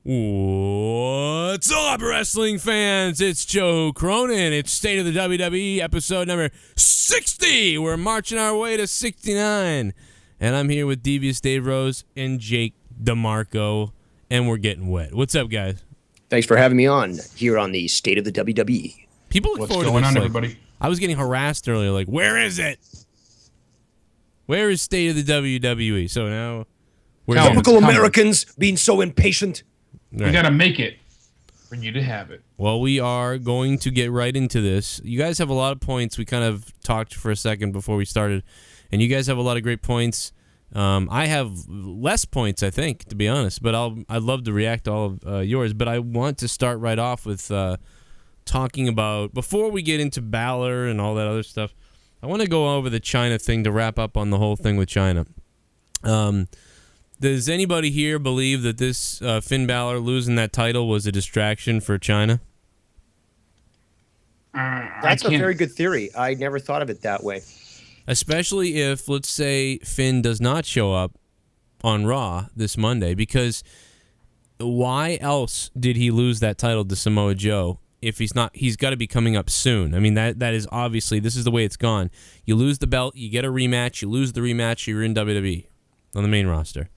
What's up, wrestling fans? It's Joe Cronin. It's State of the WWE, episode number 60. We're marching our way to 69. And I'm here with Devious Dave Rose and Jake DeMarco, and we're getting wet. What's up, guys? Thanks for having me on here on the State of the WWE. People look What's forward to going this, on, like, everybody? I was getting harassed earlier, like, where is it? Where is State of the WWE? So now we're Tell 'em. Typical It's coming. Americans being so impatient. Right. We got to make it for you to have it. Well, we are going to get right into this. You guys have a lot of points. We kind of talked for a second before we started, and you guys have a lot of great points. I have less points, I think, to be honest, but I'd love to react to all of yours. But I want to start right off with talking about, before we get into Balor and all that other stuff, I want to go over the China thing to wrap up on the whole thing with China. Does anybody here believe that this Finn Balor losing that title was a distraction for China? That's a very good theory. I never thought of it that way. Especially if, let's say, Finn does not show up on Raw this Monday, because why else did he lose that title to Samoa Joe if he's not? He's got to be coming up soon. I mean, that is obviously, this is the way it's gone. You lose the belt, you get a rematch, you lose the rematch, you're in WWE on the main roster.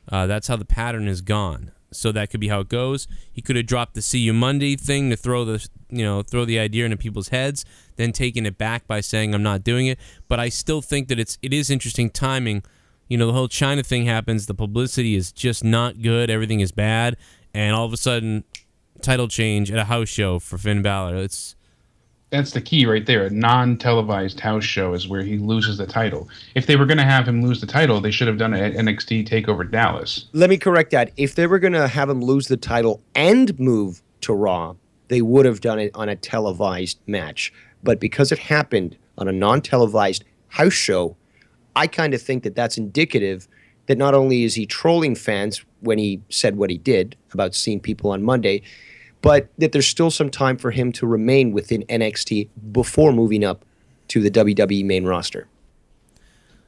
That's how the pattern is gone. So that could be how it goes. He could have dropped the "See You Monday" thing to throw the idea into people's heads, then taken it back by saying I'm not doing it. But I still think that it is interesting timing. You know, the whole China thing happens. The publicity is just not good. Everything is bad, and all of a sudden, title change at a house show for Finn Balor. That's the key right there. A non-televised house show is where he loses the title. If they were going to have him lose the title, they should have done it at NXT TakeOver Dallas. Let me correct that. If they were going to have him lose the title and move to Raw, they would have done it on a televised match. But because it happened on a non-televised house show, I kind of think that that's indicative that not only is he trolling fans when he said what he did about seeing people on Monday, but that there's still some time for him to remain within NXT before moving up to the WWE main roster.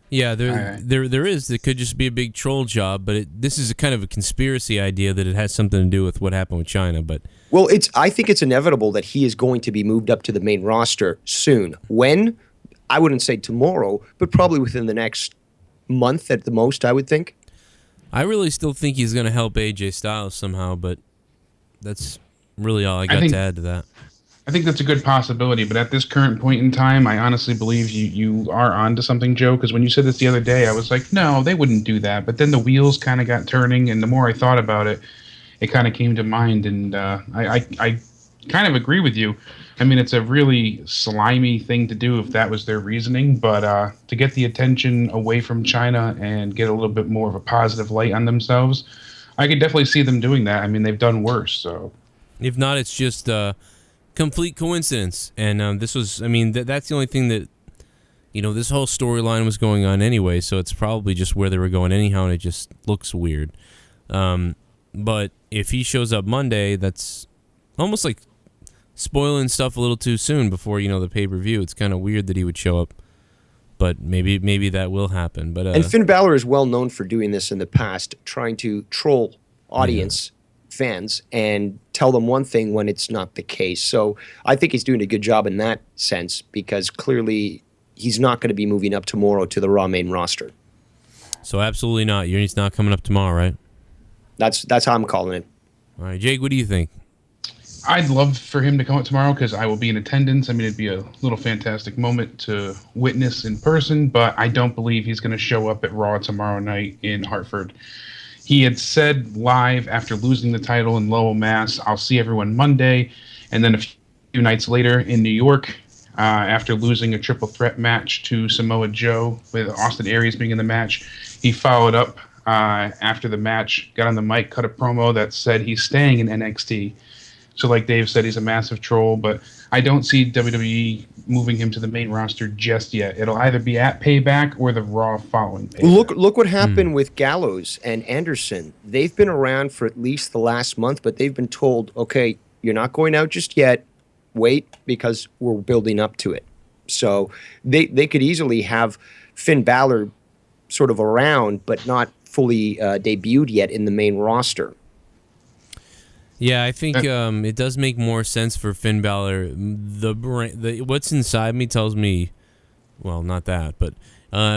Yeah, there is. It could just be a big troll job, but this is a kind of a conspiracy idea that it has something to do with what happened with China. But well, I think it's inevitable that he is going to be moved up to the main roster soon. When? I wouldn't say tomorrow, but probably within the next month at the most, I would think. I really still think he's going to help AJ Styles somehow, but that's really all I got to add to that. I think that's a good possibility, but at this current point in time, I honestly believe you are onto something, Joe, because when you said this the other day, I was like, no, they wouldn't do that. But then the wheels kind of got turning, and the more I thought about it, it kind of came to mind, and I kind of agree with you. I mean, it's a really slimy thing to do if that was their reasoning, but to get the attention away from China and get a little bit more of a positive light on themselves, I could definitely see them doing that. I mean, they've done worse, so... If not, it's just complete coincidence. And this was, I mean, that's the only thing that, this whole storyline was going on anyway, so it's probably just where they were going anyhow, and it just looks weird. But if he shows up Monday, that's almost like spoiling stuff a little too soon before, the pay-per-view. It's kind of weird that he would show up, but maybe that will happen. But and Finn Balor is well known for doing this in the past, trying to troll audience fans and tell them one thing when it's not the case. So I think he's doing a good job in that sense, because clearly he's not going to be moving up tomorrow to the Raw main roster. So absolutely not. He's not coming up tomorrow, right? That's how I'm calling it. All right, Jake, what do you think? I'd love for him to come out tomorrow because I will be in attendance. I mean, it'd be a little fantastic moment to witness in person, but I don't believe he's going to show up at Raw tomorrow night in Hartford. He had said live after losing the title in Lowell, Mass, I'll see everyone Monday. And then a few nights later in New York, after losing a triple threat match to Samoa Joe with Austin Aries being in the match, he followed up after the match, got on the mic, cut a promo that said he's staying in NXT. So like Dave said, he's a massive troll, but I don't see WWE moving him to the main roster just yet. It'll either be at Payback or the Raw following Payback. Look what happened with Gallows and Anderson. They've been around for at least the last month, but they've been told, okay, you're not going out just yet. Wait, because we're building up to it. So they could easily have Finn Balor sort of around, but not fully debuted yet in the main roster. Yeah, I think it does make more sense for Finn Balor. What's inside me tells me, well, not that, but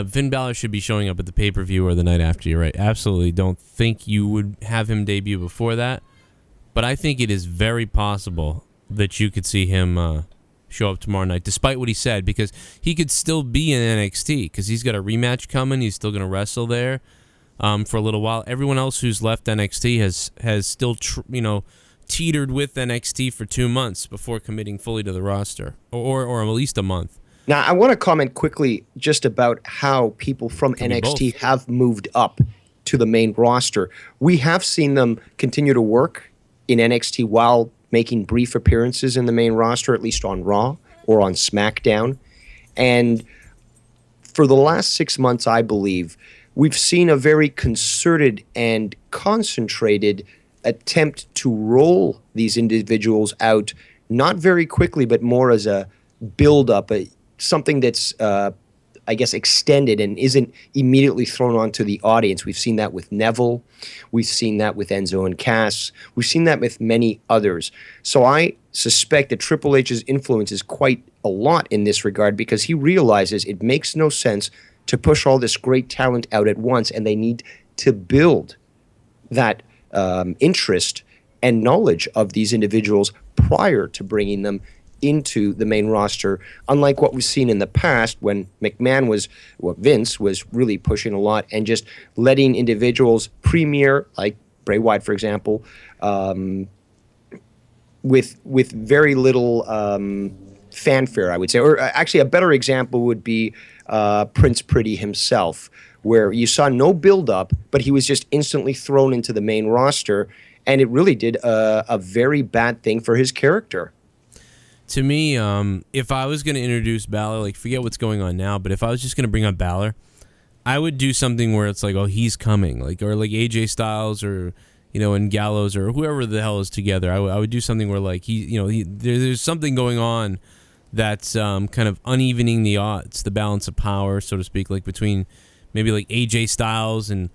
Finn Balor should be showing up at the pay-per-view or the night after. You're right. Absolutely don't think you would have him debut before that, but I think it is very possible that you could see him show up tomorrow night, despite what he said, because he could still be in NXT because he's got a rematch coming. He's still going to wrestle there for a little while. Everyone else who's left NXT has still teetered with NXT for 2 months before committing fully to the roster, or at least a month. Now, I want to comment quickly just about how people from NXT have moved up to the main roster. We have seen them continue to work in NXT while making brief appearances in the main roster, at least on Raw or on SmackDown. And for the last 6 months, I believe, we've seen a very concerted and concentrated attempt to roll these individuals out, not very quickly, but more as a build-up, something that's, I guess, extended and isn't immediately thrown onto the audience. We've seen that with Neville. We've seen that with Enzo and Cass. We've seen that with many others. So I suspect that Triple H's influence is quite a lot in this regard because he realizes it makes no sense to push all this great talent out at once, and they need to build that interest and knowledge of these individuals prior to bringing them into the main roster, unlike what we've seen in the past when Vince was really pushing a lot and just letting individuals premiere, like Bray Wyatt, for example, with very little fanfare, I would say. Or actually, a better example would be Prince Pretty himself, where you saw no build-up, but he was just instantly thrown into the main roster, and it really did a very bad thing for his character. To me, if I was going to introduce Balor, like, forget what's going on now, but if I was just going to bring up Balor, I would do something where it's like, oh, he's coming, like, or like AJ Styles or, and Gallows or whoever the hell is together. I would do something where, like, there's something going on that's kind of unevening the odds, the balance of power, so to speak, like between maybe like AJ Styles and,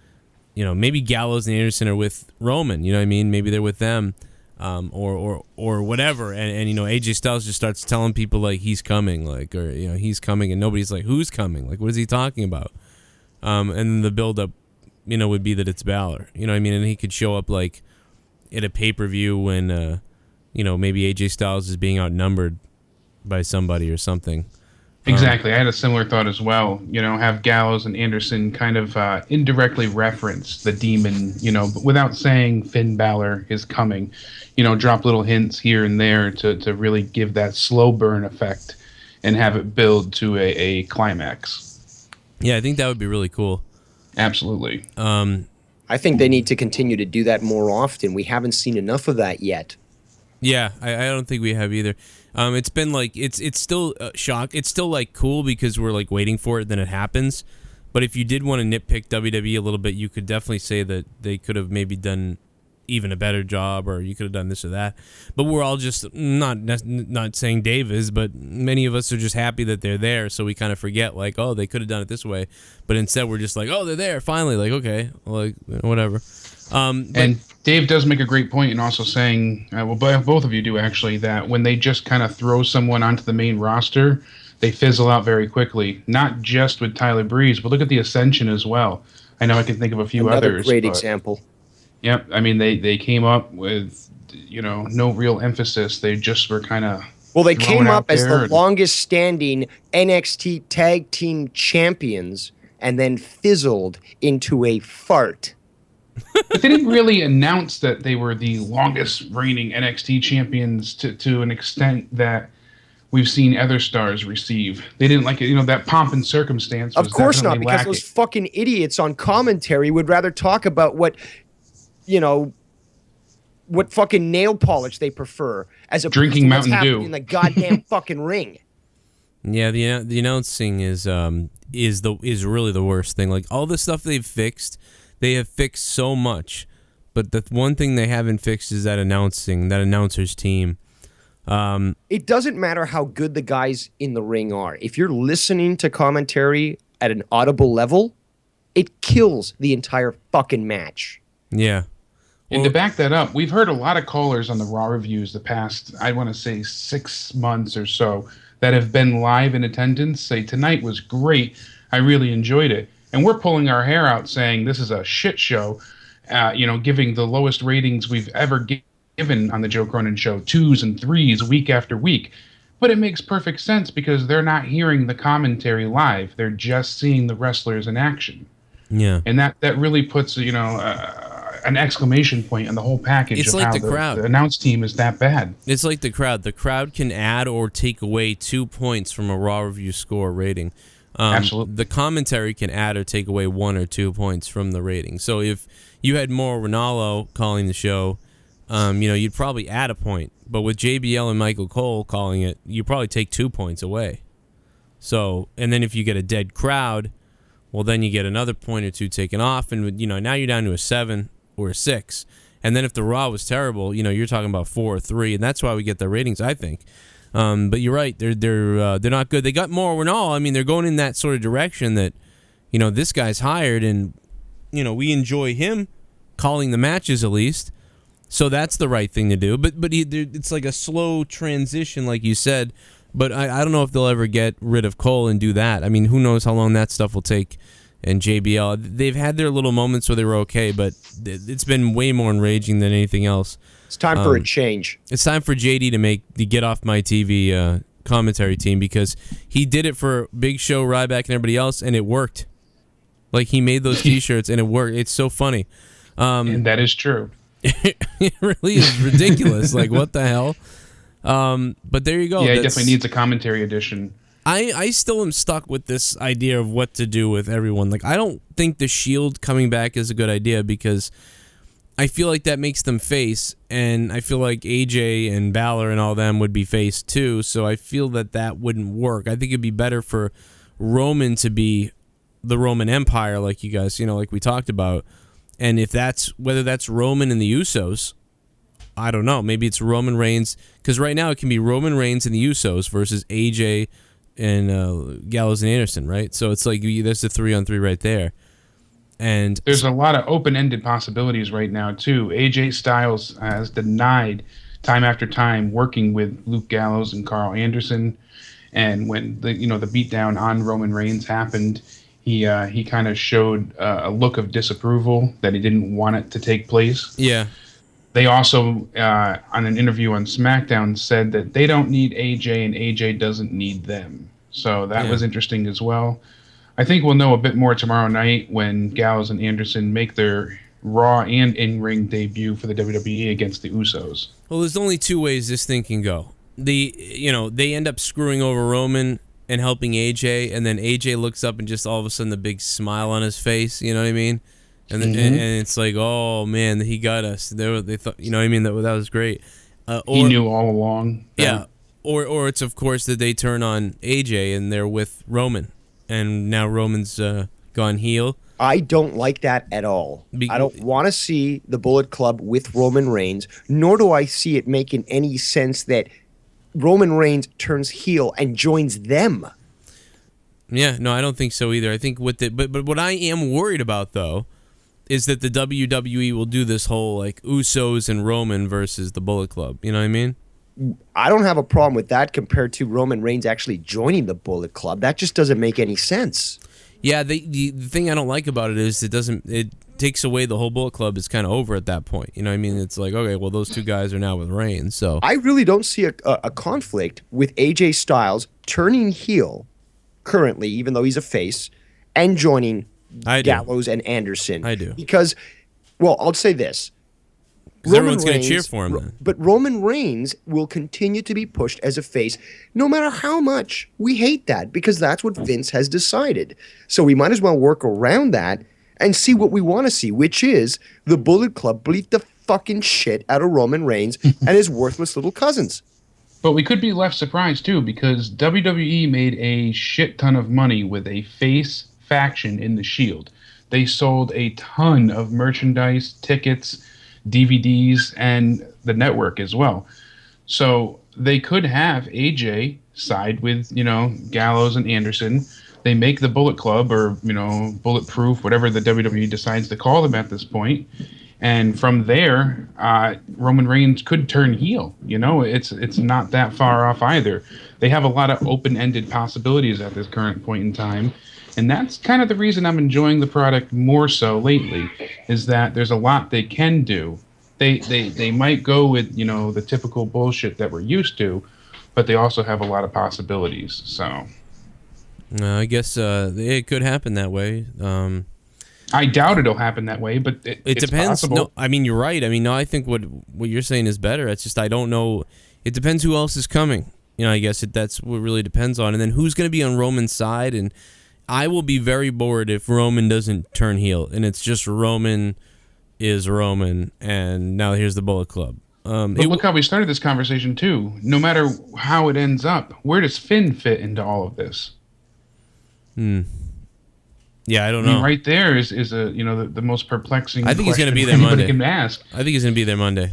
maybe Gallows and Anderson are with Roman, you know what I mean? Maybe they're with them. Or whatever, and AJ Styles just starts telling people like he's coming, like, or he's coming, and nobody's like, who's coming, like, what is he talking about? And then the build up, would be that it's Balor, you know what I mean, and he could show up like at a pay-per-view when maybe AJ Styles is being outnumbered by somebody or something. Exactly. I had a similar thought as well. Have Gallows and Anderson kind of indirectly reference the demon, but without saying Finn Balor is coming. Drop little hints here and there to really give that slow burn effect and have it build to a climax. Yeah, I think that would be really cool. Absolutely. I think they need to continue to do that more often. We haven't seen enough of that yet. Yeah, I don't think we have either. It's been like it's still shock. It's still like cool because we're like waiting for it, then it happens. But if you did want to nitpick WWE a little bit, you could definitely say that they could have maybe done even a better job, or you could have done this or that. But we're all just not saying Dave is, but many of us are just happy that they're there. So we kind of forget like, oh, they could have done it this way. But instead, we're just like, oh, they're there finally. Like, okay, like whatever. And Dave does make a great point in also saying, both of you do actually, that when they just kind of throw someone onto the main roster, they fizzle out very quickly. Not just with Tyler Breeze, but look at the Ascension as well. I know I can think of a few others. Another great example. Yep. I mean, they came up with, no real emphasis. They just were kind of... Well, they came up as the longest standing NXT Tag Team Champions and then fizzled into a fart. But they didn't really announce that they were the longest reigning NXT champions to an extent that we've seen other stars receive. They didn't like it, that pomp and circumstance was of course not, definitely because lacking. those fucking idiots on commentary would rather talk about what fucking nail polish they prefer as a drinking Mountain Dew in the goddamn fucking ring. Yeah, the announcing is really the worst thing. Like all the stuff they've fixed. They have fixed so much, but the one thing they haven't fixed is that announcer's team. It doesn't matter how good the guys in the ring are. If you're listening to commentary at an audible level, it kills the entire fucking match. Yeah. And to Well, back that up, we've heard a lot of callers on the Raw reviews the past, I want to say, 6 months or so that have been live in attendance say, tonight was great. I really enjoyed it. And we're pulling our hair out saying this is a shit show, giving the lowest ratings we've ever given on the Joe Cronin Show, 2s and 3s week after week. But it makes perfect sense because they're not hearing the commentary live. They're just seeing the wrestlers in action. yeah. And that really puts, an exclamation point on the whole package It's of like how the crowd. the announce team is that bad. It's like the crowd. The crowd can add or take away 2 points from a Raw review score rating. Absolutely. The commentary can add or take away 1 or 2 points from the rating. So if you had Mauro Ranallo calling the show, you'd probably add a point. But with JBL and Michael Cole calling it, you probably take 2 points away. So, and then if you get a dead crowd, well, then you get another point or 2 taken off, and now you're down to a 7 or a 6. And then if the Raw was terrible, you're talking about 4 or 3, and that's why we get the ratings, I think. But you're right, they're not good. They got more Renal. I mean, they're going in that sort of direction that, this guy's hired, and we enjoy him calling the matches at least. So that's the right thing to do. But it's like a slow transition, like you said. But I don't know if they'll ever get rid of Cole and do that. I mean, who knows how long that stuff will take. And JBL, they've had their little moments where they were okay, but it's been way more enraging than anything else. It's time for a change. It's time for JD to get off my TV commentary team, because he did it for Big Show, Ryback, and everybody else, and it worked. Like, he made those T-shirts, and it worked. It's so funny. And that is true. It really is ridiculous. Like, what the hell? But there you go. Yeah, it definitely needs a commentary edition. I still am stuck with this idea of what to do with everyone. Like, I don't think the Shield coming back is a good idea, because I feel like that makes them face, and I feel like AJ and Balor and all them would be face too, so I feel that wouldn't work. I think it'd be better for Roman to be the Roman Empire, like you guys, like we talked about. And whether that's Roman and the Usos, I don't know. Maybe it's Roman Reigns, because right now it can be Roman Reigns and the Usos versus AJ and Gallows and Anderson, right? So it's like there's the 3-on-3 right there. And there's a lot of open-ended possibilities right now too. AJ Styles has denied time after time working with Luke Gallows and Carl Anderson, and when the beatdown on Roman Reigns happened, he kind of showed a look of disapproval that he didn't want it to take place. Yeah. They also, on an interview on SmackDown, said that they don't need AJ and AJ doesn't need them. So that was interesting as well. I think we'll know a bit more tomorrow night when Gallows and Anderson make their Raw and in-ring debut for the WWE against the Usos. Well, there's only 2 ways this thing can go. They end up screwing over Roman and helping AJ, and then AJ looks up and just all of a sudden the big smile on his face, you know what I mean? And then, and it's like, oh man, he got us. They thought, you know what I mean? That was great. He knew all along. Yeah. Or it's of course that they turn on AJ and they're with Roman, and now Roman's gone heel. I don't like that at all. I don't want to see the Bullet Club with Roman Reigns, nor do I see it making any sense that Roman Reigns turns heel and joins them. Yeah, no, I don't think so either. I think but what I am worried about though is that the WWE will do this whole like Usos and Roman versus the Bullet Club. You know what I mean? I don't have a problem with that compared to Roman Reigns actually joining the Bullet Club. That just doesn't make any sense. Yeah, the thing I don't like about it is it takes away the whole Bullet Club is kind of over at that point. You know what I mean? It's like, okay, well, those 2 guys are now with Reigns. So I really don't see a conflict with AJ Styles turning heel currently, even though he's a face, and joining Gallows and Anderson. I do. Because, well, I'll say this. Everyone's going to cheer for him then. But Roman Reigns will continue to be pushed as a face no matter how much we hate that, because that's what Vince has decided. So we might as well work around that and see what we want to see, which is the Bullet Club beat the fucking shit out of Roman Reigns and his worthless little cousins. But we could be left surprised too, because WWE made a shit ton of money with a face faction in the Shield. They sold a ton of merchandise, tickets, DVDs, and the network as well. So they could have AJ side with, Gallows and Anderson. They make the Bullet Club or, Bulletproof, whatever the WWE decides to call them at this point. And from there, Roman Reigns could turn heel. It's not that far off either. They have a lot of open-ended possibilities at this current point in time. And that's kind of the reason I'm enjoying the product more so lately, is that there's a lot they can do. They might go with, the typical bullshit that we're used to, but they also have a lot of possibilities. So I guess it could happen that way. I doubt it'll happen that way, but it's depends. possible. No, I mean, you're right. I mean, no, I think what you're saying is better. It's just I don't know. It depends who else is coming. I guess that's what really depends on. And then who's going to be on Roman's side. And I will be very bored if Roman doesn't turn heel and it's just Roman is Roman and now here's the Bullet Club. But look how we started this conversation too. No matter how it ends up, where does Finn fit into all of this? Yeah, I don't know. Right there is a the most perplexing. I think he's going to be there Monday. Can ask. I think he's going to be there Monday.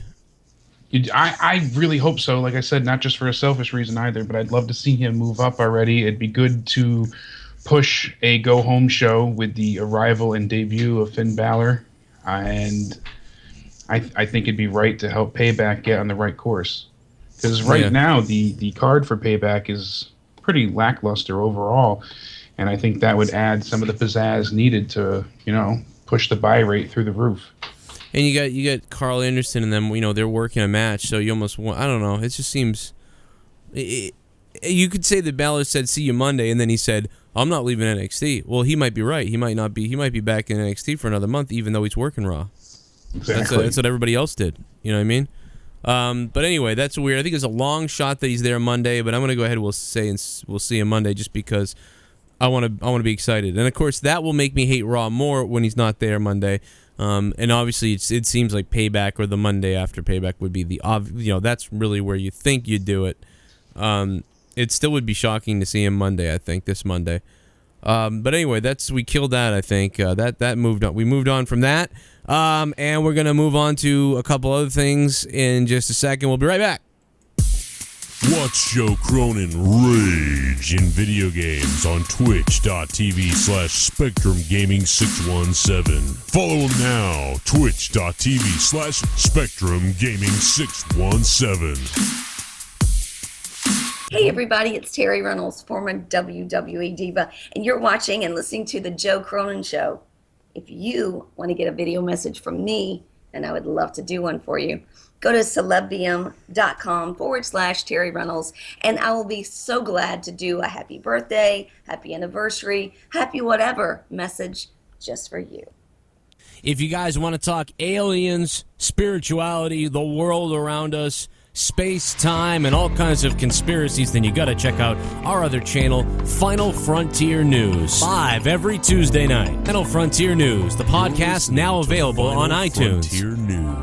I really hope so. Like I said, not just for a selfish reason either, but I'd love to see him move up already. It'd be good to push a go-home show with the arrival and debut of Finn Balor, and I think it'd be right to help Payback get on the right course. Because now the card for Payback is pretty lackluster overall, and I think that would add some of the pizzazz needed to push the buy rate through the roof. And you got Carl Anderson and them. They're working a match, so you almost want. I don't know. It just seems. You could say that Balor said, "See you Monday," and then he said, "I'm not leaving NXT." Well, he might be right. He might not be. He might be back in NXT for another month, even though he's working Raw. Exactly. That's what everybody else did. You know what I mean? But anyway, that's weird. I think it's a long shot that he's there Monday, but I'm gonna go ahead and we'll see him Monday just because I want to be excited. And of course, that will make me hate Raw more when he's not there Monday. And obviously, it seems like Payback or the Monday after Payback would be the that's really where you think you'd do it. It still would be shocking to see him Monday. I think this Monday. But anyway, we killed that. I think that moved on. We moved on from that, and we're gonna move on to a couple other things in just a second. We'll be right back. Watch Joe Cronin rage in video games on twitch.tv/Spectrum Gaming 617. Follow him now, twitch.tv/Spectrum Gaming 617. Hey everybody, it's Terry Reynolds, former WWE diva, and you're watching and listening to The Joe Cronin Show. If you want to get a video message from me, and I would love to do one for you, go to celebvium.com/Terry Reynolds, and I will be so glad to do a happy birthday, happy anniversary, happy whatever message just for you. If you guys want to talk aliens, spirituality, the world around us, space, time, and all kinds of conspiracies, then you got to check out our other channel, Final Frontier News, live every Tuesday night. Final Frontier News, the podcast now available on iTunes. Frontier News.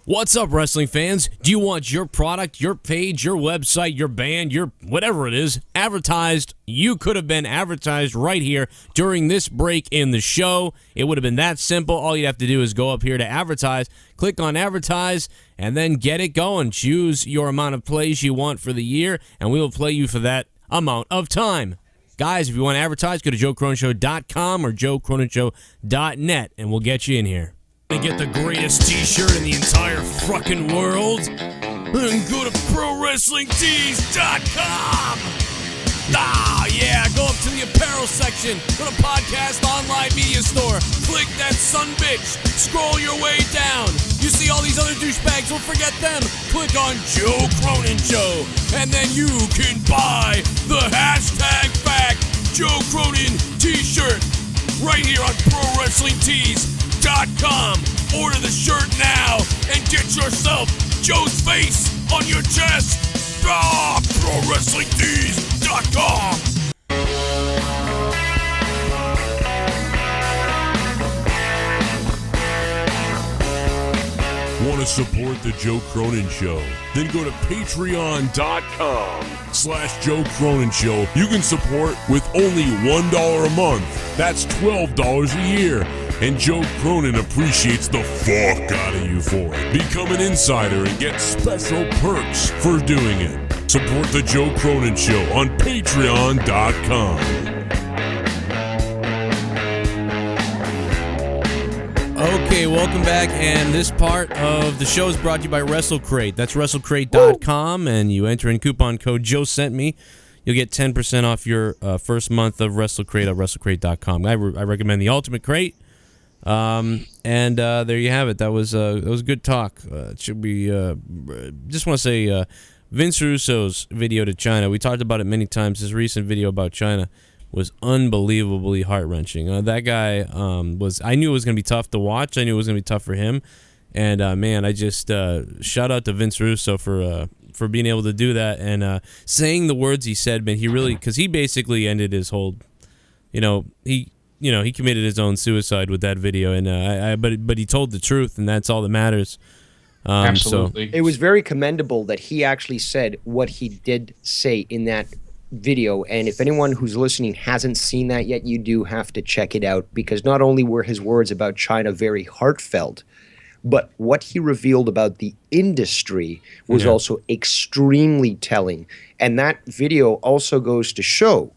What's up, wrestling fans? Do you want your product, your page, your website, your band, your whatever it is, advertised? You could have been advertised right here during this break in the show. It would have been that simple. All you'd have to do is go up here to advertise, click on advertise, and then get it going. Choose your amount of plays you want for the year, and we will play you for that amount of time. Guys, if you want to advertise, go to joecroninshow.com or joecroninshow.net, and we'll get you in here. To get the greatest t-shirt in the entire fucking world, then go to ProWrestlingTees.com. Yeah, go up to the apparel section, go to podcast online media store, click that sumbitch, scroll your way down. You see all these other douchebags, don't forget them. Click on Joe Cronin Show, and then you can buy the hashtag back Joe Cronin t-shirt right here on ProWrestlingTees.com. Order the shirt now and get yourself Joe's face on your chest. ProWrestlingTees.com. Want to support the Joe Cronin Show? Then go to patreon.com/Joe Cronin Show. You can support with only $1 a month. That's $12 a year. And Joe Cronin appreciates the fuck out of you for it. Become an insider and get special perks for doing it. Support the Joe Cronin Show on patreon.com. Okay, welcome back. And this part of the show is brought to you by WrestleCrate. That's WrestleCrate.com, and you enter in coupon code Joe Sent Me. You'll get 10% off your first month of WrestleCrate at WrestleCrate.com. I recommend the Ultimate Crate. And there you have it. That was good talk. It should be. Just want to say, Vince Russo's video to China. We talked about it many times. His recent video about China was unbelievably heart-wrenching. That guy was. I knew it was going to be tough to watch. I knew it was going to be tough for him. And man, I just shout out to Vince Russo for being able to do that and saying the words he said. But he really, because he basically ended his whole. He committed his own suicide with that video, and but he told the truth, and that's all that matters. Absolutely, it was very commendable that he actually said what he did say in that video. And if anyone who's listening hasn't seen that yet, you do have to check it out, because not only were his words about China very heartfelt, but what he revealed about the industry was also extremely telling. And that video also goes to show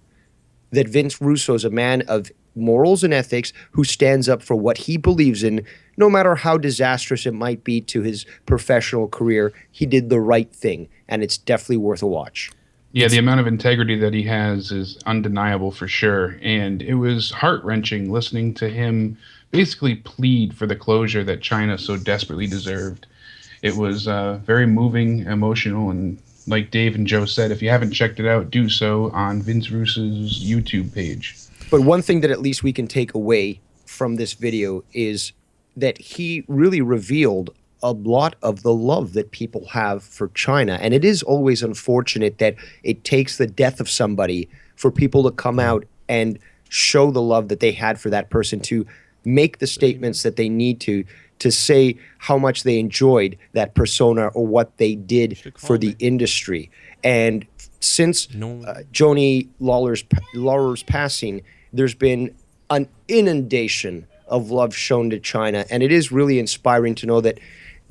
that Vince Russo is a man of morals and ethics who stands up for what he believes in, no matter how disastrous it might be to his professional career. He did the right thing, and it's definitely worth a watch. Yeah, the amount of integrity that he has is undeniable for sure. And it was heart-wrenching listening to him basically plead for the closure that China so desperately deserved. It was very moving, emotional, and like Dave and Joe said, if you haven't checked it out, do so on Vince Russo's YouTube page. But one thing that at least we can take away from this video is that he really revealed a lot of the love that people have for China. And it is always unfortunate that it takes the death of somebody for people to come out and show the love that they had for that person, to make the statements that they need to say how much they enjoyed that persona or what they did for the industry. And since Johnny Lawler's passing, there's been an inundation of love shown to China. And it is really inspiring to know that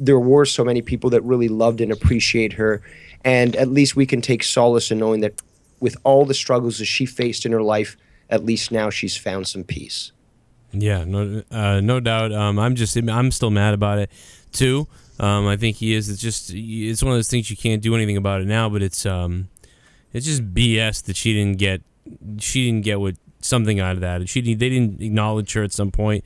there were so many people that really loved and appreciate her. And at least we can take solace in knowing that with all the struggles that she faced in her life, at least now she's found some peace. Yeah, no doubt. I'm still mad about it too. I think he is. It's one of those things you can't do anything about it now. But it's just BS that she didn't get what something out of that. They didn't acknowledge her at some point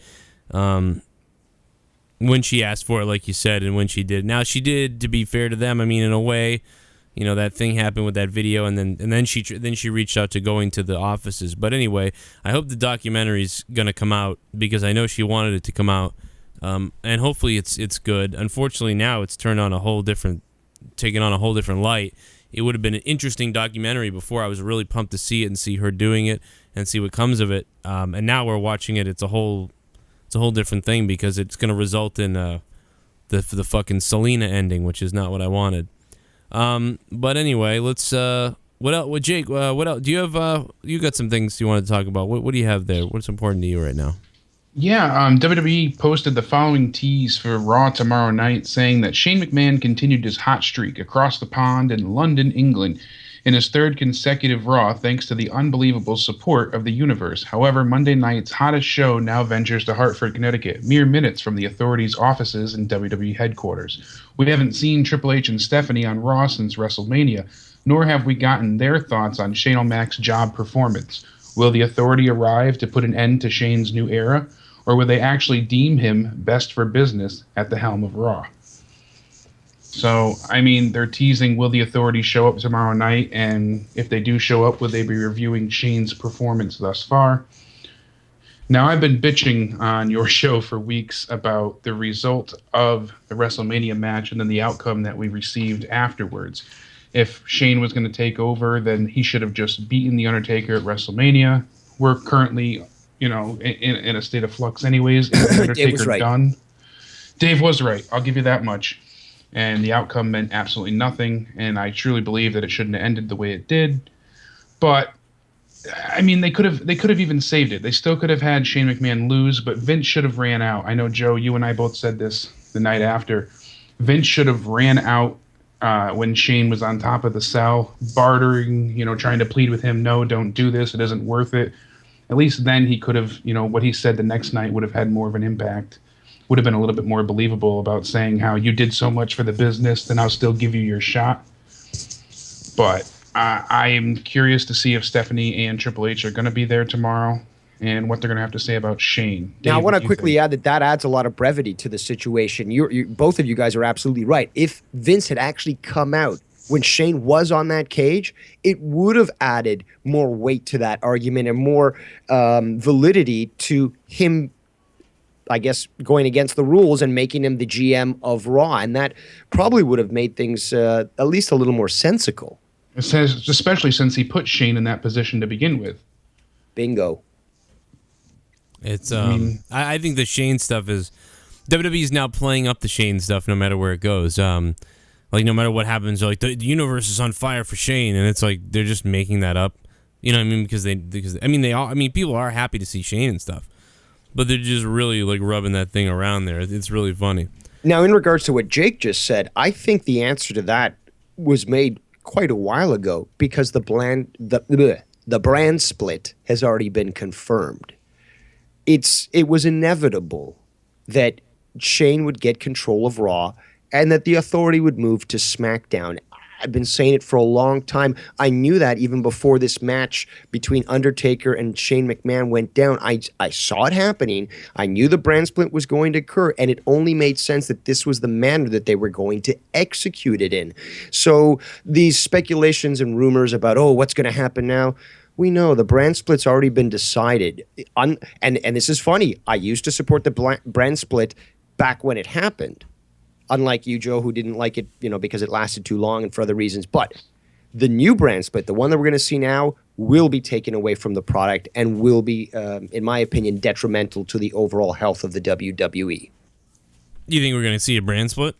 when she asked for it, like you said, and when she did. Now she did, to be fair to them. I mean, in a way, that thing happened with that video, and then she reached out to going to the offices. But anyway, I hope the documentary's gonna come out, because I know she wanted it to come out, and hopefully it's good. Unfortunately, now it's taken on a whole different light. It would have been an interesting documentary before. I was really pumped to see it and see her doing it and see what comes of it. And now we're watching it. It's a whole different thing, because it's gonna result in the fucking Selena ending, which is not what I wanted. But anyway, let's what else? Jake, what else? Do you have you got some things you want to talk about? What do you have there? What's important to you right now? Yeah, WWE posted the following tease for Raw tomorrow night, saying that Shane McMahon continued his hot streak across the pond in London, England, in his third consecutive Raw, thanks to the unbelievable support of the universe. However, Monday night's hottest show now ventures to Hartford, Connecticut, mere minutes from the authorities' offices and WWE headquarters. We haven't seen Triple H and Stephanie on Raw since WrestleMania, nor have we gotten their thoughts on Shane O'Mac's job performance. Will the authority arrive to put an end to Shane's new era, or will they actually deem him best for business at the helm of Raw? So, I mean, they're teasing, will the authorities show up tomorrow night? And if they do show up, will they be reviewing Shane's performance thus far? Now, I've been bitching on your show for weeks about the result of the WrestleMania match and then the outcome that we received afterwards. If Shane was going to take over, then he should have just beaten The Undertaker at WrestleMania. We're currently, in a state of flux anyways. Is The Undertaker Dave was right. done? Dave was right. I'll give you that much. And the outcome meant absolutely nothing, and I truly believe that it shouldn't have ended the way it did. But I mean, they could have even saved it. They still could have had Shane McMahon lose, but Vince should have ran out. I know, Joe, you and I both said this the night after. Vince should have ran out when Shane was on top of the cell, bartering, trying to plead with him, no, don't do this, it isn't worth it. At least then he could have, what he said the next night would have had more of an impact. would have been a little bit more believable about saying how you did so much for the business, then I'll still give you your shot. But I am curious to see if Stephanie and Triple H are going to be there tomorrow and what they're going to have to say about Shane. Dave, Now, I want to quickly add that adds a lot of brevity to the situation. Both of you guys are absolutely right. If Vince had actually come out when Shane was on that cage, it would have added more weight to that argument and more validity to him, I guess, going against the rules and making him the GM of Raw. And that probably would have made things at least a little more sensical. Especially since he put Shane in that position to begin with. Bingo. It's I think the Shane stuff is WWE's now playing up the Shane stuff no matter where it goes. Like no matter what happens, like the universe is on fire for Shane, and it's like they're just making that up. You know what I mean? Because people are happy to see Shane and stuff, but they're just really like rubbing that thing around there. It's really funny. Now, in regards to what Jake just said, I think the answer to that was made quite a while ago because the brand split has already been confirmed. It was inevitable that Shane would get control of Raw and that the authority would move to SmackDown. I've been saying it for a long time. I knew that even before this match between Undertaker and Shane McMahon went down. I saw it happening. I knew the brand split was going to occur, and it only made sense that this was the manner that they were going to execute it in. So these speculations and rumors about, what's going to happen now? We know the brand split's already been decided. And this is funny. I used to support the brand split back when it happened. Unlike you, Joe, who didn't like it, because it lasted too long and for other reasons. But the new brand split, the one that we're going to see now, will be taken away from the product and will be, in my opinion, detrimental to the overall health of the WWE. You think we're going to see a brand split?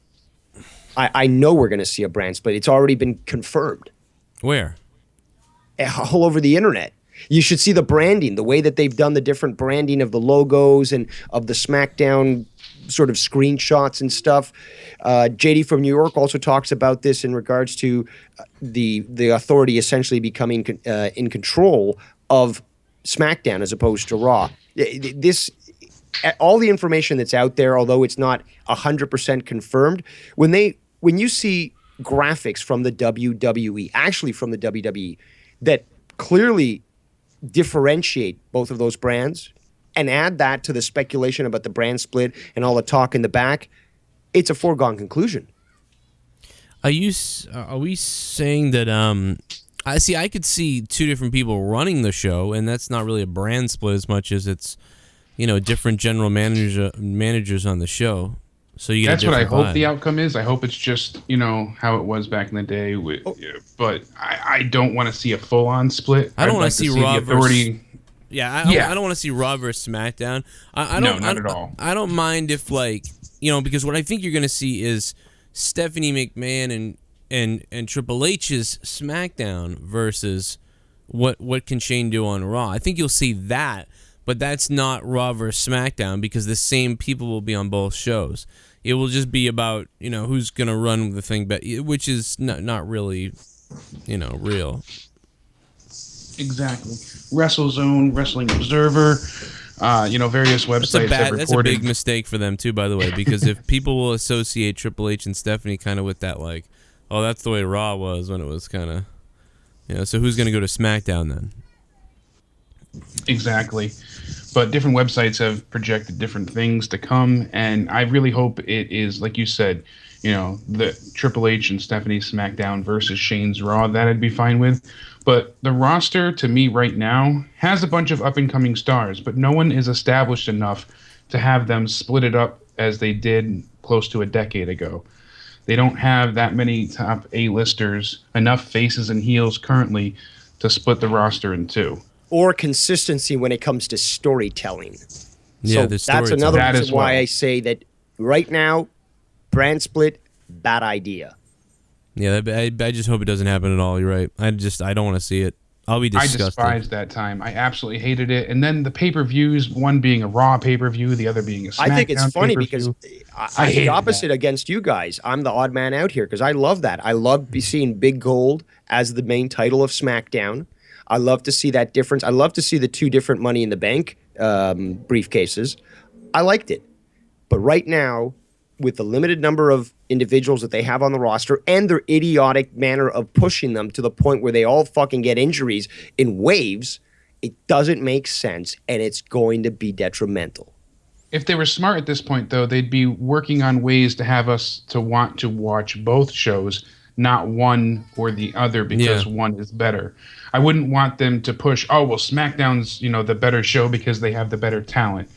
I know we're going to see a brand split. It's already been confirmed. Where? All over the internet. You should see the branding, the way that they've done the different branding of the logos and of the SmackDown sort of screenshots and stuff. JD from New York also talks about this in regards to the authority essentially becoming in control of SmackDown as opposed to Raw. All the information that's out there, although it's not 100% confirmed, when you see graphics from the WWE, actually from the WWE, that clearly differentiate both of those brands and add that to the speculation about the brand split and all the talk in the back, it's a foregone conclusion. Are we saying that I could see two different people running the show, and that's not really a brand split as much as it's different general managers on the show. So you get that's what I hope vibe. the outcome is. I hope it's just how it was back in the day. But I don't want to see a full on split. I don't want to see Raw versus. I don't want to see Raw versus SmackDown. Not at all. I don't mind if because what I think you're going to see is Stephanie McMahon and Triple H's SmackDown versus what can Shane do on Raw. I think you'll see that, but that's not Raw versus SmackDown because the same people will be on both shows. It will just be about who's going to run the thing, which is not really real. Exactly. WrestleZone, Wrestling Observer, various websites have reported. That's a big mistake for them too, by the way, because if people will associate Triple H and Stephanie kind of with that, that's the way Raw was when it was kind of, so who's going to go to SmackDown then? Exactly. But different websites have projected different things to come, and I really hope it is, like you said, the Triple H and Stephanie SmackDown versus Shane's Raw. That I'd be fine with. But the roster, to me right now, has a bunch of up-and-coming stars, but no one is established enough to have them split it up as they did close to a decade ago. They don't have that many top A-listers, enough faces and heels currently to split the roster in two. Or consistency when it comes to storytelling. Yeah, so that's another reason why I say that right now, brand split, bad idea. Yeah, I just hope it doesn't happen at all. You're right. I don't want to see it. I'll be disgusted. I despised that time. I absolutely hated it. And then the pay-per-views, one being a Raw pay-per-view, the other being a SmackDown I think it's funny pay-per-view. because I'm the opposite against you guys. I'm the odd man out here because I love that. I love seeing Big Gold as the main title of SmackDown. I love to see that difference. I love to see the two different Money in the Bank briefcases. I liked it. But right now, with the limited number of individuals that they have on the roster and their idiotic manner of pushing them to the point where they all fucking get injuries in waves, it doesn't make sense, and it's going to be detrimental. If they were smart at this point, though, they'd be working on ways to have us to want to watch both shows, not one or the other, because one is better. I wouldn't want them to push, oh, well, SmackDown's, the better show because they have the better talent.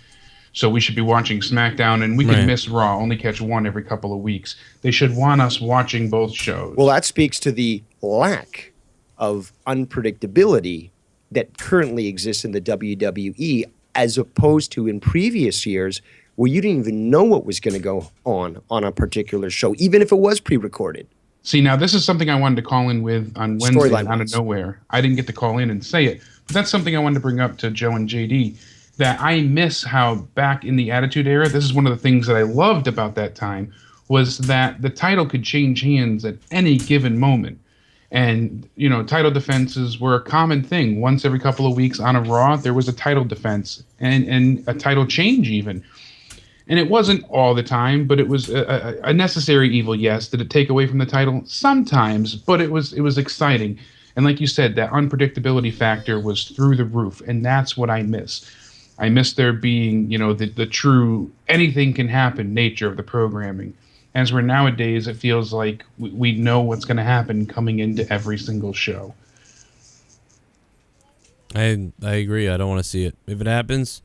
So we should be watching SmackDown, and we can miss Raw, only catch one every couple of weeks. They should want us watching both shows. Well, that speaks to the lack of unpredictability that currently exists in the WWE, as opposed to in previous years where you didn't even know what was going to go on a particular show, even if it was pre-recorded. See, now this is something I wanted to call in with on Wednesday out of nowhere. I didn't get to call in and say it, but that's something I wanted to bring up to Joe and JD, that I miss how back in the Attitude Era, this is one of the things that I loved about that time, was that the title could change hands at any given moment. And, title defenses were a common thing. Once every couple of weeks on a Raw, there was a title defense and a title change even. And it wasn't all the time, but it was a necessary evil, yes. Did it take away from the title? Sometimes, but it was exciting. And like you said, that unpredictability factor was through the roof, and that's what I miss. I miss there being, the true anything can happen nature of the programming. As we're nowadays, it feels like we know what's going to happen coming into every single show. I agree. I don't want to see it. If it happens,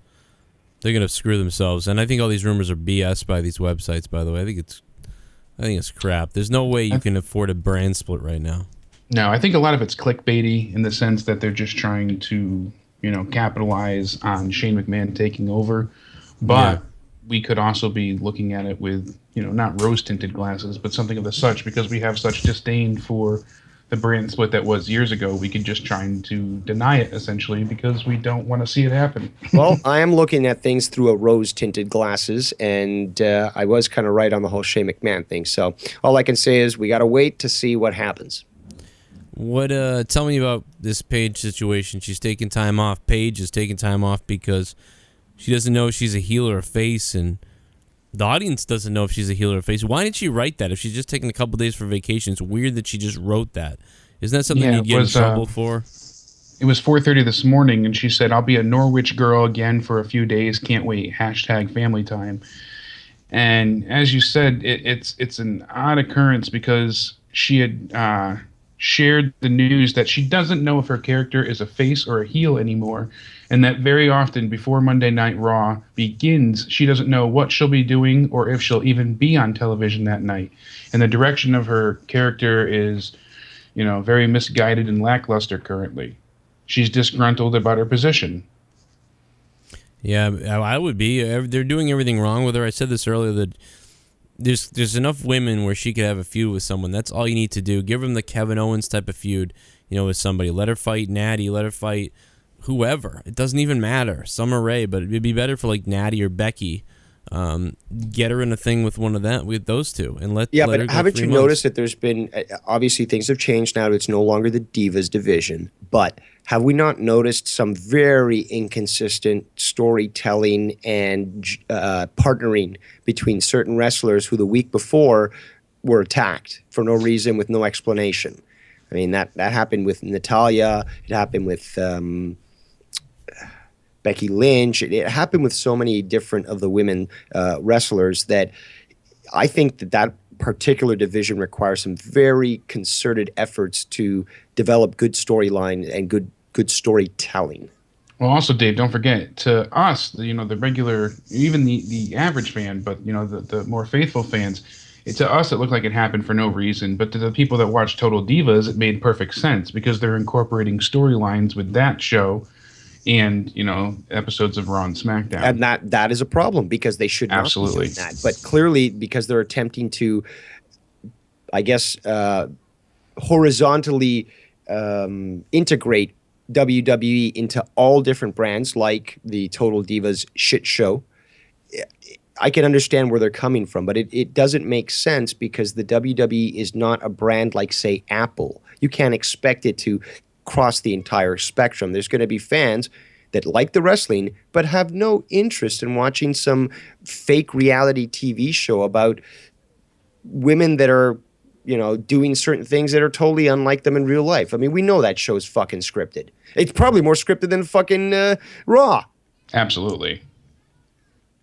they're going to screw themselves. And I think all these rumors are BS by these websites, by the way. I think it's crap. There's no way you can afford a brand split right now. No, I think a lot of it's clickbaity in the sense that they're just trying to, capitalize on Shane McMahon taking over. But we could also be looking at it with, not rose-tinted glasses, but something of the such, because we have such disdain for the brand split that was years ago. We could just try to deny it, essentially, because we don't want to see it happen. Well, I am looking at things through a rose-tinted glasses, and I was kind of right on the whole Shane McMahon thing. So all I can say is we got to wait to see what happens. Tell me about this Paige situation. She's taking time off. Paige is taking time off because she doesn't know if she's a heel or a face, and the audience doesn't know if she's a heel or a face. Why did she write that? If she's just taking a couple days for vacation, it's weird that she just wrote that. Isn't that something you'd get in trouble for? It was 4:30 this morning, and she said, "I'll be a Norwich girl again for a few days. Can't wait. #family time." And as you said, it's an odd occurrence because she had shared the news that she doesn't know if her character is a face or a heel anymore, and that very often before Monday Night Raw begins, she doesn't know what she'll be doing or if she'll even be on television that night. And the direction of her character is, very misguided and lackluster currently. She's disgruntled about her position. Yeah, I would be. They're doing everything wrong with her. I said this earlier, that there's enough women where she could have a feud with someone. That's all you need to do. Give them the Kevin Owens type of feud, with somebody. Let her fight Natty. Let her fight whoever. It doesn't even matter. Summer Rae, but it'd be better for like Natty or Becky. Get her in a thing with one of them, with those two, and let but her go haven't 3 you months. noticed that there's been obviously things have changed now? It's no longer the Divas division, but have we not noticed some very inconsistent storytelling and partnering between certain wrestlers who the week before were attacked for no reason with no explanation? I mean, that happened with Natalya. It happened with Becky Lynch. It happened with so many different of the women wrestlers that I think that particular division requires some very concerted efforts to develop good storyline and good storytelling. Well, also, Dave, don't forget, to us, the regular, even the average fan, but the more faithful fans, to us it looked like it happened for no reason. But to the people that watch Total Divas, it made perfect sense because they're incorporating storylines with that show and episodes of Raw and SmackDown. And that is a problem because they should not be doing that. But clearly, because they're attempting to, I guess, horizontally integrate WWE into all different brands, like the Total Divas shit show, I can understand where they're coming from, but it doesn't make sense because the WWE is not a brand like, say, Apple. You can't expect it to cross the entire spectrum. There's going to be fans that like the wrestling but have no interest in watching some fake reality TV show about women that are, doing certain things that are totally unlike them in real life. I mean, we know that show's fucking scripted. It's probably more scripted than fucking Raw. Absolutely.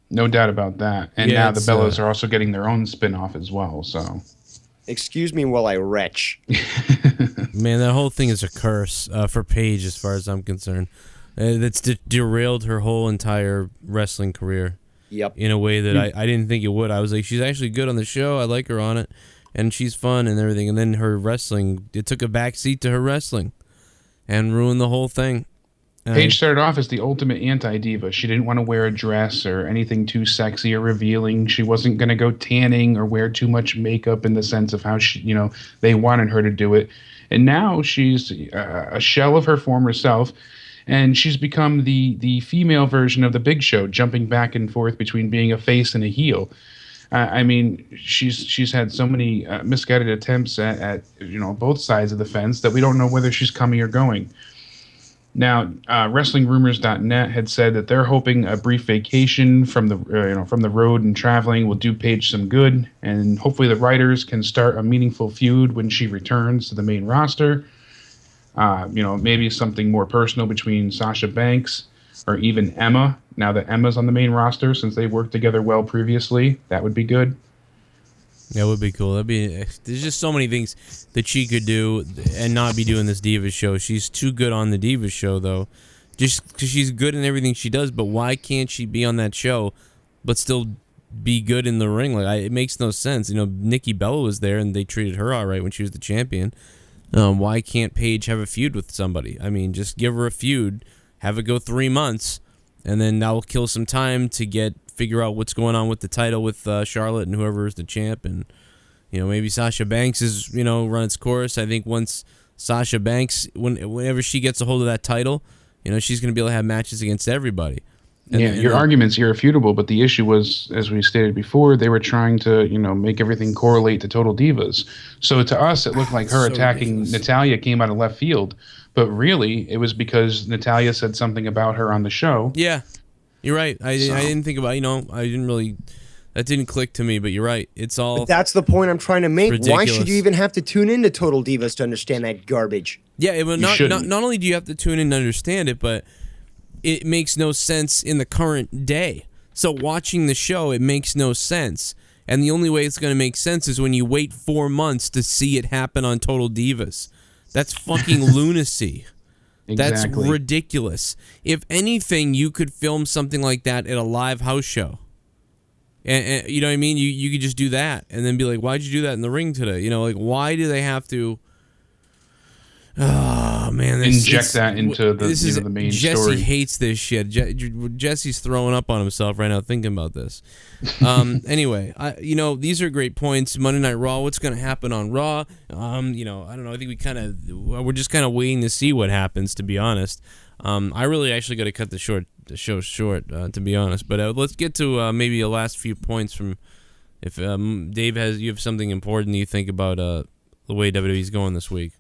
No doubt about that. And Yeah, now the Bellas are also getting their own spin-off as well, so. Excuse me while I retch. Man, that whole thing is a curse for Paige, as far as I'm concerned. That's derailed her whole entire wrestling career. Yep. In a way that I didn't think it would. I was like, she's actually good on the show. I like her on it, and she's fun and everything. And then her wrestling, it took a back seat to her wrestling, and ruined the whole thing. Paige started off as the ultimate anti-diva. She didn't want to wear a dress or anything too sexy or revealing. She wasn't going to go tanning or wear too much makeup in the sense of how they wanted her to do it. And now she's a shell of her former self, and she's become the female version of the Big Show, jumping back and forth between being a face and a heel. I mean, she's had so many misguided attempts at both sides of the fence that we don't know whether she's coming or going. Now, WrestlingRumors.net had said that they're hoping a brief vacation from the road and traveling will do Paige some good, and hopefully the writers can start a meaningful feud when she returns to the main roster. Maybe something more personal between Sasha Banks or even Emma. Now that Emma's on the main roster, since they worked together well previously, that would be good. That would be cool. There's just so many things that she could do and not be doing this Divas show. She's too good on the Divas show, though. Just because she's good in everything she does, but why can't she be on that show but still be good in the ring? It makes no sense. Nikki Bella was there, and they treated her all right when she was the champion. Why can't Paige have a feud with somebody? I mean, just give her a feud, have it go 3 months, and then that will kill some time to figure out what's going on with the title with Charlotte and whoever is the champ, and maybe Sasha Banks is run its course. I think once Sasha Banks, whenever she gets a hold of that title, she's going to be able to have matches against everybody. And your argument's irrefutable, but the issue was, as we stated before, they were trying to make everything correlate to Total Divas. So to us, it looked like her attacking ridiculous. Natalya came out of left field, but really it was because Natalya said something about her on the show. Yeah. You're right. I didn't think about, I didn't really, that didn't click to me, but you're right. It's all. But that's the point I'm trying to make. Ridiculous. Why should you even have to tune into Total Divas to understand that garbage? Yeah, but not only do you have to tune in to understand it, but it makes no sense in the current day. So watching the show, it makes no sense. And the only way it's going to make sense is when you wait 4 months to see it happen on Total Divas. That's fucking lunacy. Exactly. That's ridiculous. If anything, you could film something like that at a live house show. And you know what I mean? You could just do that and then be like, why'd you do that in the ring today? Why do they have to... Oh, man. Inject that into the main Jesse story. Jesse hates this shit. Jesse's throwing up on himself right now thinking about this. Anyway, these are great points. Monday Night Raw, what's going to happen on Raw? I don't know. I think we're just kind of waiting to see what happens, to be honest. I really actually got to cut the show short, to be honest. But let's get to maybe a last few points from if Dave you have something important you think about the way WWE's going this week.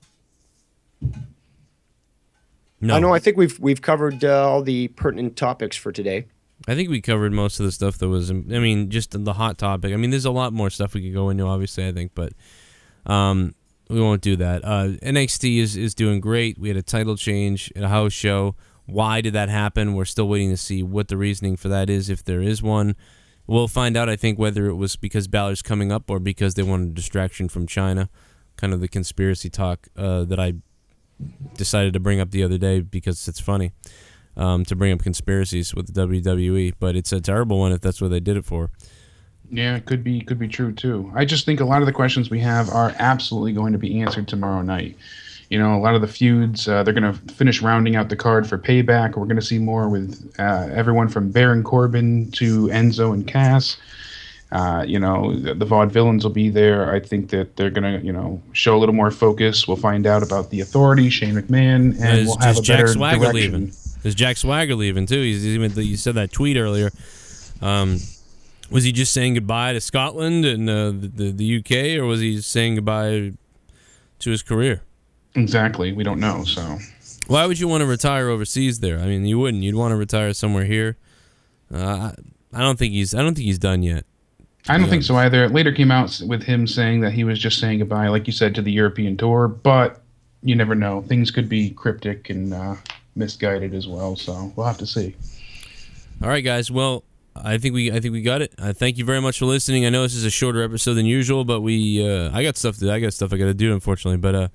No. I know. I think we've covered all the pertinent topics for today. I think we covered most of the stuff that was, just the hot topic. There's a lot more stuff we could go into, obviously, I think, but we won't do that. NXT is doing great. We had a title change at a house show. Why did that happen? We're still waiting to see what the reasoning for that is, if there is one. We'll find out, I think, whether it was because Balor's coming up or because they wanted a distraction from China. Kind of the conspiracy talk that I decided to bring up the other day because it's funny to bring up conspiracies with the WWE, but it's a terrible one if that's what they did it for. Yeah, it could be true too. I just think a lot of the questions we have are absolutely going to be answered tomorrow night. A lot of the feuds, they're going to finish rounding out the card for Payback. We're going to see more with everyone from Baron Corbin to Enzo and Cass. The Vaudevillains will be there. I think that they're going to, show a little more focus. We'll find out about the Authority, Shane McMahon, and we'll have a better direction. Is Jack Swagger leaving, too? You said that tweet earlier. Was he just saying goodbye to Scotland and the UK, or was he saying goodbye to his career? Exactly. We don't know, so... Why would you want to retire overseas there? I mean, you wouldn't. You'd want to retire somewhere here. I don't think he's done yet. I don't think so either. It later came out with him saying that he was just saying goodbye, like you said, to the European tour. But you never know. Things could be cryptic and misguided as well. So we'll have to see. All right, guys. Well, I think we got it. Thank you very much for listening. I know this is a shorter episode than usual, but I got stuff I got to do, unfortunately. But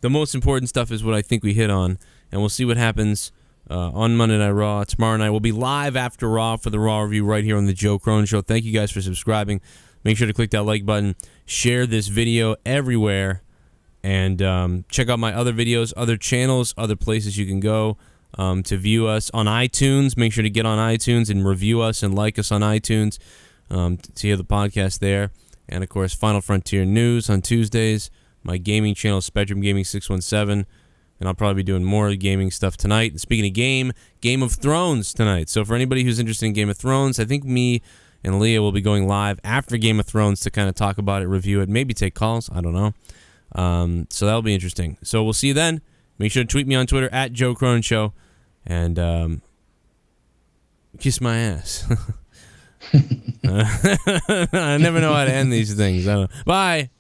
the most important stuff is what I think we hit on, and we'll see what happens on Monday Night Raw. Tomorrow night we'll be live after Raw for the Raw review right here on the Joe Cronin Show. Thank you guys for subscribing. Make sure to click that like button, share this video everywhere, and check out my other videos, other channels, other places you can go to view us on iTunes. Make sure to get on iTunes and review us and like us on iTunes to hear the podcast there. And, of course, Final Frontier News on Tuesdays. My gaming channel, Spectrum Gaming 617. And I'll probably be doing more gaming stuff tonight. And speaking of Game of Thrones tonight. So for anybody who's interested in Game of Thrones, I think me and Leah will be going live after Game of Thrones to kind of talk about it, review it, maybe take calls. I don't know. So that'll be interesting. So we'll see you then. Make sure to tweet me on Twitter at Joe Cronin Show. And kiss my ass. I never know how to end these things. I don't know. Bye.